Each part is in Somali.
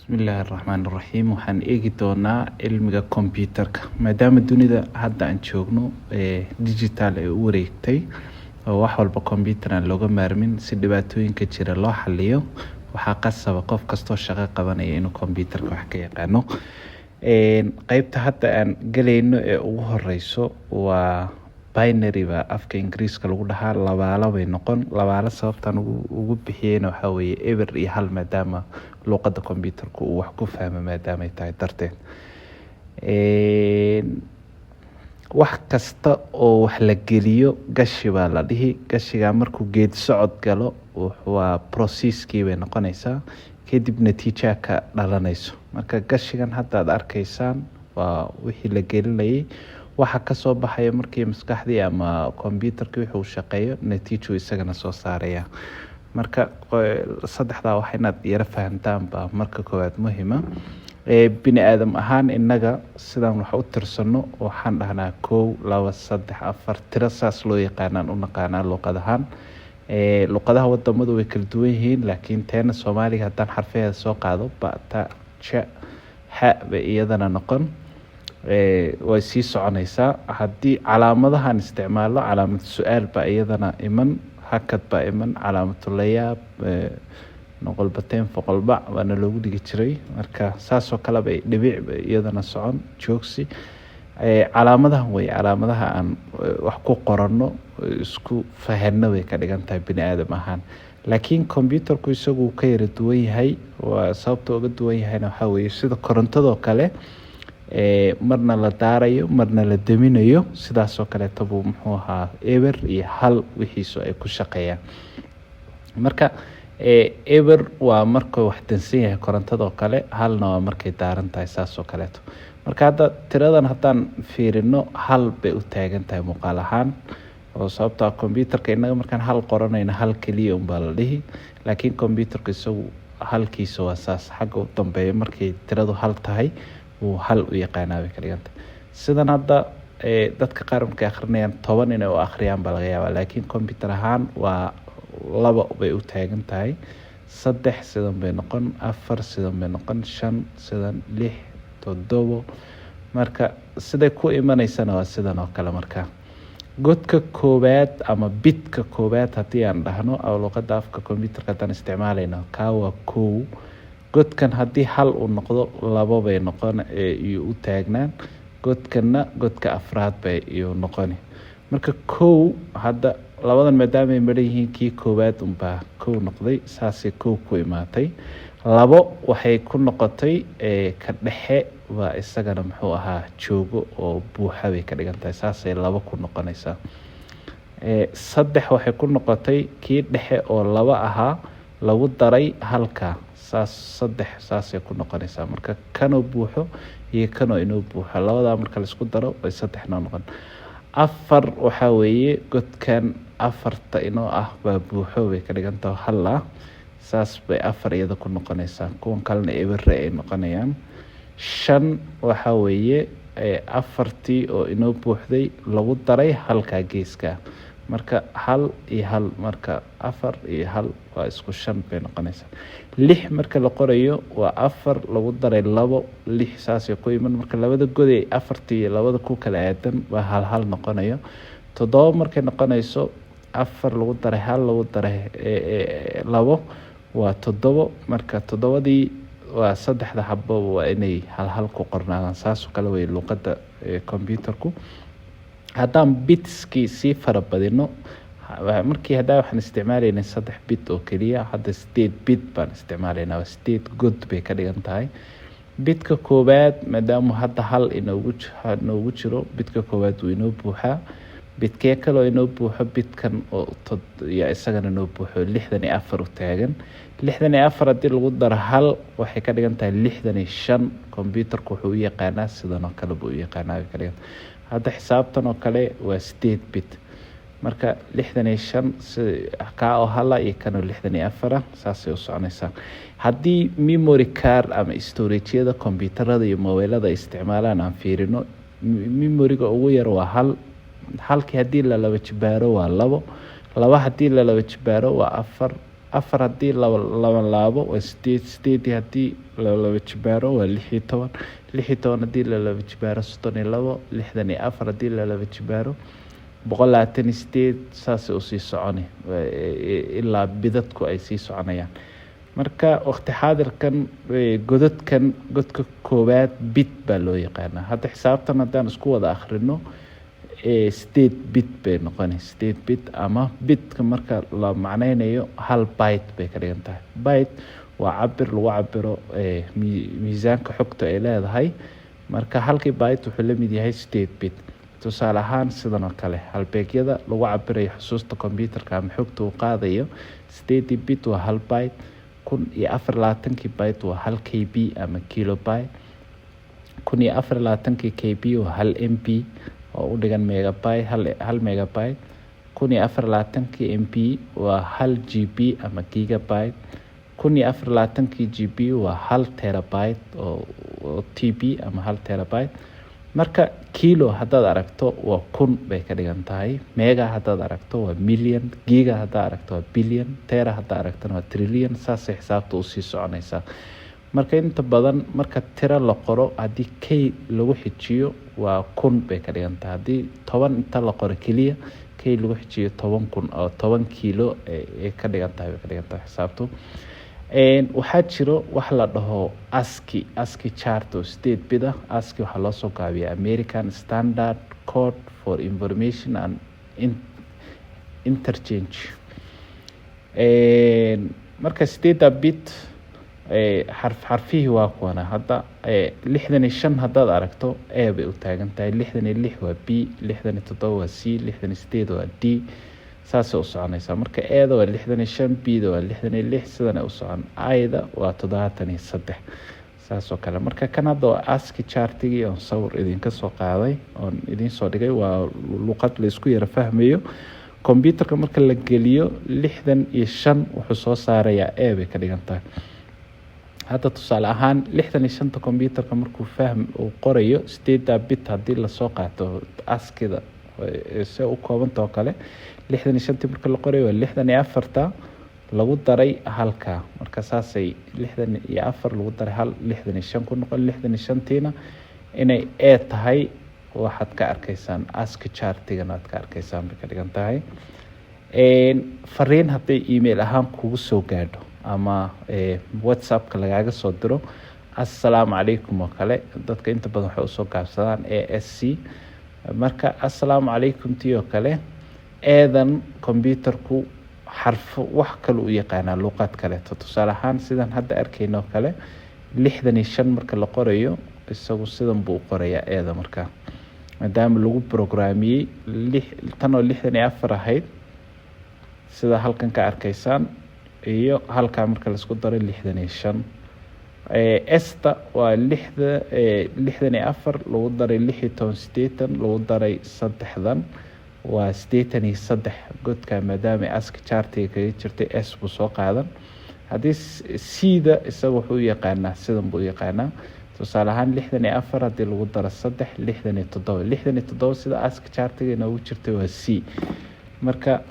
Bismillaahi Raxmaani Raxiim. Waxaan eegi doonaa cilmiga computerka maadaama dunida hadda aan joogno digital ay u wareegtay oo wax walba computer aan looga maarmin si dhibaatooyinka jira loo xalliyo. Waxaa qasaba qof kastoo shaqo qabanaya inuu computerka wax ka yaqaano. Qaybta hadda aan galayno ee ugu horeyso waa binary ba afka Ingiriiska lagu dhahaa, labaalo bay noqon. Labaalo sababtan ugu bixiyeen waxa weeye eber iyo hal maadaama luqadda computerka uu wax ku fahmo maadaama ay tahay darteed. Wax kasta oo wax la geliyo gashi baa la dhihi. Gashiga markuu geed socod galo waa processkii bay noqonaysaa, kadib natiijo ka dhalanayso. Marka gashigan hadda aad arkaysaan waa wixii la gelinayay, waxa ka soo baxaya markii maskaxdii ama computerka wuxuu shaqeeyo natiijo isagana soo saaraya. Marka saddexda wax inaad yara fahantaan baa marka koowaad muhiima. Bini aadam ahaan inaga sidaan wax u tirsano waxaan dhahnaa 1 2 3 4 tiro saas loo yaqaanaan u naqaanaa luqadahan. Luqadaha wadamadu way kala duwan yihiin, laakiin teena Soomaaliga haddaan xarfaheeda soo qaado ba ta ja ha ba iyadana noqon way sii soconaysaa. Haddii calaamadahan isticmaalo calaamad su'aal ba iyadana iman, hakad ba iman, calaamatu layaab, noqol bateen foqol bac waana loogu dhigi jiray. Marka saas oo kale bay dhibic iyadana socon joogsi. Calaamadahan way calaamadaha aan wax ku qoranno isku fahanno way ka dhigan tahay bini aadam ahaan. Laakiin computerku isagu ka yara duwan yahay. Waa sababta uga duwan yahayna waxa weeye sida korontado kale marna la daarayo marna la daminayo, sidaas oo kale tabu muxuu ahaa eber iyo hal wixiisu ay ku shaqeeyaan. Marka eber waa marka wax dansan yahay korontado kale, halna waa markay daaran tahay saas oo kale. Marka hadda tiradan haddaan fiirino hal bay u taagan tahay muuqaal ahaan, oo sababta computerka inaga markaan hal qoranayna hal kaliya baa la dhihi. Laakiin computerka isagu halkiisa waa saas xagga u dambeeya markay tiradu hal tahay uu hal u yaqaanaa way ka dhigan tahay. Sidan hadda dadka qaar markay akhrinayaan 10 inay u akhriyaan baa laga yaabaa, laakiin computer ahaan waa 2 bay u taagan tahay, 3 sidan bay noqon, 4 sidan bay noqon, 5 sidan, 6 7. Marka siday ku imanaysana waa sidan oo kale. Marka godka koobaad ama bitka koobaad haddii aan dhahno oo luqadda afka computerka haddaan isticmaalayno ka waa 1. godkan haddii hal uu noqdo 2 bay noqon iyo u taagnaan. Godkana godka afraad bay iyo noqoni. Marka 1 hadda labadan maadaama ay maran yihiin kii koobaad baa 1 noqday, saasay 1 ku imaatay. 2 waxay ku noqotay ka dhexe waa isagana muxuu ahaa joogo oo buuxa bay ka dhigan tahay, saasay 2 ku noqonaysaa. 3 waxay ku noqotay kii dhexe oo 2 ahaa lagu daray halka, saas 3 saasay ku noqonaysaa. Marka kanoo buuxo iyo kanoo inoo buuxo labada marka la isku daro way 3 noqon. 4 waxa weeye godkan afarta inoo ah baa buuxo way ka dhigan tahay hal ah, saas bay 4 iyada ku noqonaysaa. Kuwan kalena eber ay noqonayaan. 5 waxa weeye afartii oo inoo buuxday lagu daray halka geeska. Marka 1 iyo 1 marka 4 iyo 1 waa isku 5 bay noqonaysaa. 6 marka la qorayo waa 4 lagu daray 2, 6 saas ku iman. Marka labada god ee afartii iyo labada ku kala aadan waa 1 noqonayo. 7 markay noqonayso 4 lagu daray 1 lagu daray 2 waa 7. Marka 7dii waa 3 xabbo waa inay 1 ku qornaadaan, saas oo kale way luqadda computerku. haddaan bitski sii farabadino markii hadda waxaan isticmaalaynaa 3 bit oo kaliya, hadda 8 bit baan isticmaalaynaa. 8 god bay ka dhigan tahay. bitka koobaad maadaama hadda hal inoogu jiro, bitka koobaad uu inoo buuxaa. bitkee kale oo inoo buuxo bitkan oo ya isagana inoo buuxo 64 u taagan. 64 haddii lagu daro 1 waxay ka dhigan tahay 65. computerku wuxuu u yaqaanaa sidan oo kale buu u yaqaanaa ka dhigan. hadda xisaabtan oo kale waa 8 bit. marka 65 ka oo hala iyo kan 64 saasay u soconaysaa. haddii memory card ama storage-yada computerada iyo mobilada isticmaalaan aan fiirino, memory-ga ugu yar waa 1. halkii haddii la laba jibaaro waa 2. 2 haddii la laba jibaaro waa 4. afar haddii laba laabo waa sideed, sideedii haddii laba jibaaro waa 16, 16 haddii laba jibaaro 32, 64 haddii laba jibaaro 128, saas oo sii soconi ilaa bidadku ay sii soconayaan. marka waqti xaadirkan godka koowaad bit baa loo yaqaanaa. hadda xisaabtan haddaan isku wada akhrino 8 bit bay noqonaysaa. 8 bit ama bitka marka la macnaynayo hal byte bay ka dhigan tahay. byte waa cabir lagu cabiro miisaanka xogta ay leedahay. marka halkii byte wuxuu la mid yahay 8 bit. tusaale ahaan sidan oo kale halbeegyada lagu cabirayo xusuusta kombiyuutarka ama xogta uu qaadayo 8 bit waa hal byte, 1024 byte waa hal KB ama kilobyte, 1024 KB waa hal MB oo u dhigan megabyte, hal megabyte, 1024 MB waa hal GB ama gigabyte, 1024 GB waa hal terabyte oo TB ama hal terabyte. marka kilo haddaad aragto waa 1000 bay ka dhigan tahay, mega haddaad aragto waa million, giga haddaad aragto waa billion, tera haddaad aragtona waa trillion. saasay xisaabta usii soconaysaa. marka inta badan marka tiro la qoro haddii k lagu xijiyo waa 1000 bay ka dhigan tahay. haddii 10 inta la qoro keliya k lagu xijiyo 10,000 oo 10 kilo ay ka dhigan tahay xisaabtu. waxaa jiro wax la dhaho ASCII chart oo 8 bit ah. ASCII waxaa loo soo gaabiyaa American Standard Code for Information and Interchange. marka 8 bit xarfihii waa kuwana. hadda 65 haddaad aragto A bay u taagan tahay, 66 waa B, 67 waa C, 68 waa D. saasay u soconaysaa. marka eeda waa 65, bida waa 66, sidana u socon. ayda waa 73, saas oo kale. marka kan hadda waa ASCII chartigii oon sawir idinka soo qaaday oon idin soo dhigay. waa luqad la isku yara fahmayo. kombiyuutarka marka la geliyo 65 wuxuu soo saarayaa A bay ka dhigan tahay. hadda tusaale ahaan 65 kombiyuutarka markuu uu qorayo 8 bit haddii lasoo qaato ASCII-da se u koobanta oo kale 65 marka la qorayo waa 64 lagu daray halka. marka saasay 64 lagu daray hal 65 ku noqon. 65tiina inay A tahay waxaad ka arkaysaan ASCII chartigana aad ka arkaysaan bay ka dhigan tahay. fariin hadday email ahaan kugu soo gaadho ama WhatsApp-ka lagaaga soo diro assalaamu calaykum oo kale, dadka inta badan waxay usoo gaabsadaan ASC. marka assalaamu calaykum tii oo kale eedan kombiyuutarku xarfo wax kale u yaqaanaa luqad kale. tusaale ahaan sidan hadda arkayno kale 65 marka la qorayo isagu sidan buu qorayaa eeda. marka maadaama lagu programiyay tan oo 64 ahayd sida halkan ka arkaysaan iyo halka marka la isku daro 65. esta waa 64 lagu daray 16 lagu daray 3 waa 83 godka. maadaama ASCII chartiga kaga jirtay s buu soo qaadan. haddii c-da isaga wuxuu yaqaanaa sidan buu yaqaanaa. tusaale ahaan 64 haddii lagu daro 3 67 sida ASCII chartiga inoogu jirtay waa c. marka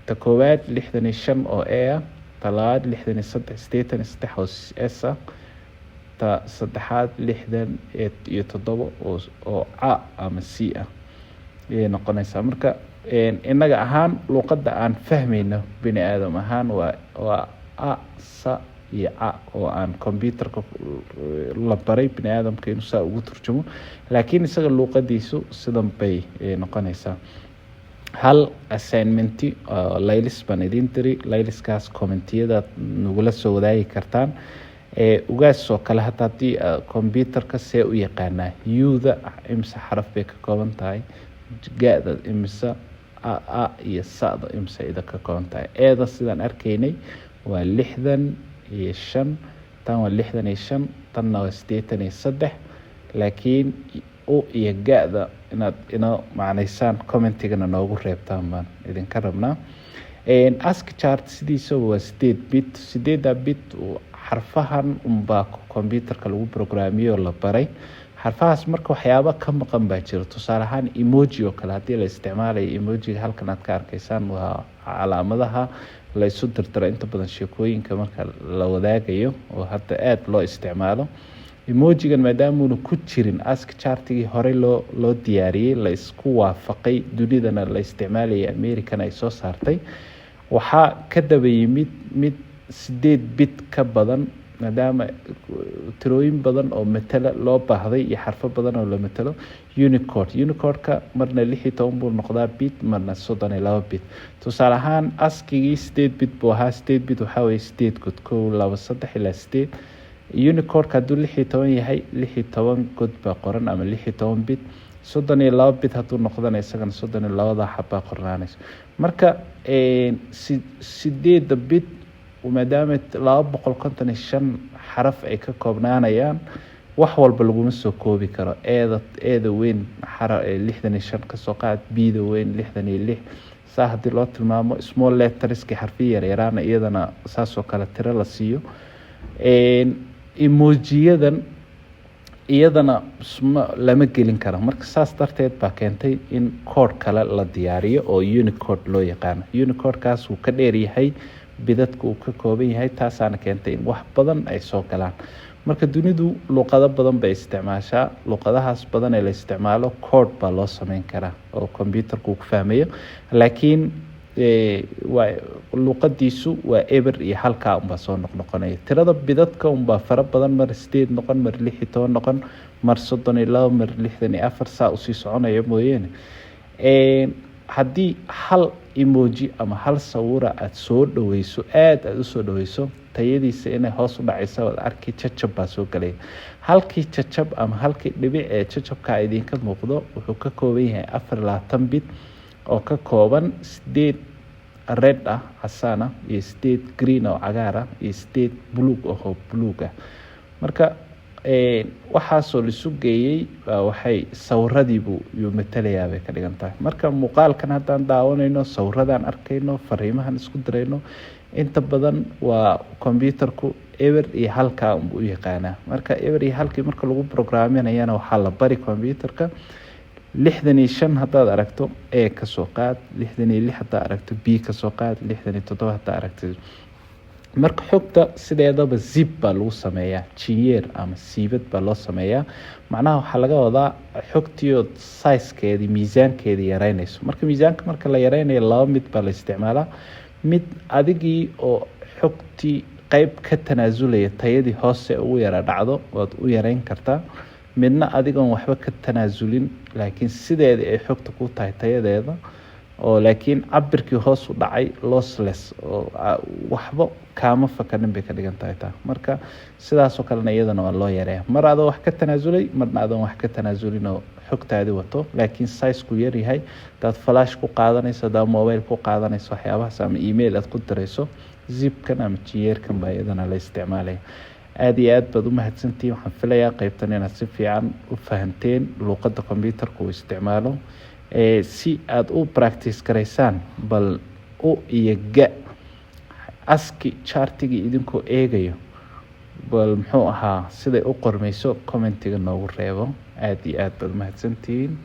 ta koowaad 65 oo A ah, ta labaad 63 oo S ah, ta saddexaad 67 oo A ama C ah ayay noqonaysaa. marka inaga ahaan luqadda aan fahmayno bini aadam ahaan waa A, sa iyo A oo aan kombiyuutarka la baray bini aadamka inuu saa ugu turjumo. laakiin isaga luqadiisu sidan bay noqonaysaa. hal assignmenti laylis baan idin diri. layliskaas commentiyada nagula soo wadaagi kartaan. ugaas oo kale hataa haddii kombiyuutarka see u yaqaanaa u-da imse xaraf bay ka kooban tahay, ga-da imse, a iyo sa-da imse ida ka kooban tahay. eeda sidaan arkaynay waa 65, tan waa 65, tanna waa 83. laakiin u iyo ga-da inaad inoo macnaysaan commentigana noogu reebtaan baan idinka rabnaa. ASCII chart sidiisa waa 8 bit. 8 bit xarfahan unbaa kombiyuutarka lagu programiyay oo la baray. xarfahaas marka waxyaabo ka maqan baa jira. Tusaale ahaan emoji oo kale haddii la isticmaalayo, emojiga halkan aad ka arkaysaan waa calaamadaha la isu dirdiro inta badan sheekooyinka marka la wadaagayo oo hadda aad loo isticmaalo. Emojigan maadaama ku jirin ask chartigii hore loo diyaariyay, la isku waafaqay, dunidana la isticmaalay, Americana ay soo saartay, waxaa ka daba yimid mid 8 bit ka badan, maadaama tirooyin badan oo matala loo baahday iyo xarfo badan oo la matalo. Unicode-ka marna 16 buu noqdaa bit, marna 32 bit. Tusaale ahaan askigii 8 bit buu ahaa. 8 bit waxaa weeye 8 god 1 2 3 ilaa 8. Unicode-ka hadduu 16 yahay 16 god baa qoran ama 16 bit. 32 bit hadduu noqdana isagana 32 xabaa qornaanayso. Marka 8 bit maadaama 255 xaraf ay ka koobnaanayaan, wax walba laguma soo koobi karo. eeda weyn 65 ka soo qaad, bida weyn 66. saa haddii loo tilmaamo small letterski xarfi yaryaraana iyadana saasoo kale tiro la siiyo. Emojiyadan iyadana lama gelin karo. Marka saas darteed baa keentay in code kale la diyaariyo oo Unicode loo yaqaan. Unicode-kaas uu ka dheer yahay bidadku uu ka kooban yahay, taasaana keentay in wax badan ay soo galaan. Marka dunidu luqado badan bay isticmaashaa. luqadahaas badan ee la isticmaalo code baa loo sameyn karaa oo computerku ku fahmayo, laakiin luqadiisu waa eber iyo halkaa unbaa soo noqnoqonaya. tirada bidadka unbaa fara badan, mar 8 noqon, mar 16 noqon, mar 32, mar 64, saa usii soconaya mooyeene. haddii hal emoji ama hal sawira aad soo dhaweyso, aad u soo dhaweyso, tayadiisa inay hoos u dhacayso wad arki jajab baa soo galay. halkii jajab ama halkii dhibic ee jajabka idinka muuqdo wuxuu ka kooban yahay 24 bit oo ka kooban 8 red ah casaan ah iyo 8 green oo cagaar ah iyo 8 buluug ah. marka waxaasoo la isu geeyey waxay sawiradiibu yu matalayaa bay ka dhigan tahay. marka muuqaalkan haddaan daawanayno, sawiradan arkayno, fariimahan isku dirayno, inta badan waa computerku eber iyo halkaa u yaqaanaa. marka eber iyo halkii marka lagu programinayana waxaa la bari computerka 65 haddaad aragto A ka soo qaad, 66 haddaad aragto B ka soo qaad, 67 haddaad aragto. marka xogta sideedaba zip baa lagu sameeyaa, jiyeer ama siibad baa loo sameeyaa. macnaha waxaa laga wadaa xogtiyo sizekeedii, miisaankeedii yaraynayso. marka miisaanka marka la yaraynayo laba mid baa la isticmaalaa. mid adigii oo xogtii qayb ka tanaasulaya, tayadii hoose ugu yara dhacdo waad u yarayn kartaa. midna adigoon waxba ka tanaasulin laakiin sideedii ay xogta ku tahay tayadeeda, oo laakiin cabirkii hoos u dhacay lossless oo waxba kaama fakanin bay ka dhigan tahay. marka sidaas oo kalena iyadana waa loo yareeyaa. mar adoo wax ka tanaasulay, marna adoon wax ka tanaasulin oo xogtaadii wato, laakiin size-ku yar yahay. hadaad flash ku qaadanayso, hadaad mobile ku qaadanayso, waxyaabahaas ama email aad ku dirayso, zipkan ama jiyeerkan baa iyadana la isticmaalaya. aad iyo aad baad u mahadsantihiin. waxaan filayaa qaybtan inaad si fiican u fahanteen luqadda computerka uu isticmaalo, si aad u practice garaysaan. bal u iyo ga aski chartigii idinkoo eegayo, bal muxuu ahaa siday u qormayso commentiga noogu reebo. aad iyo aad baad u mahadsantihiin.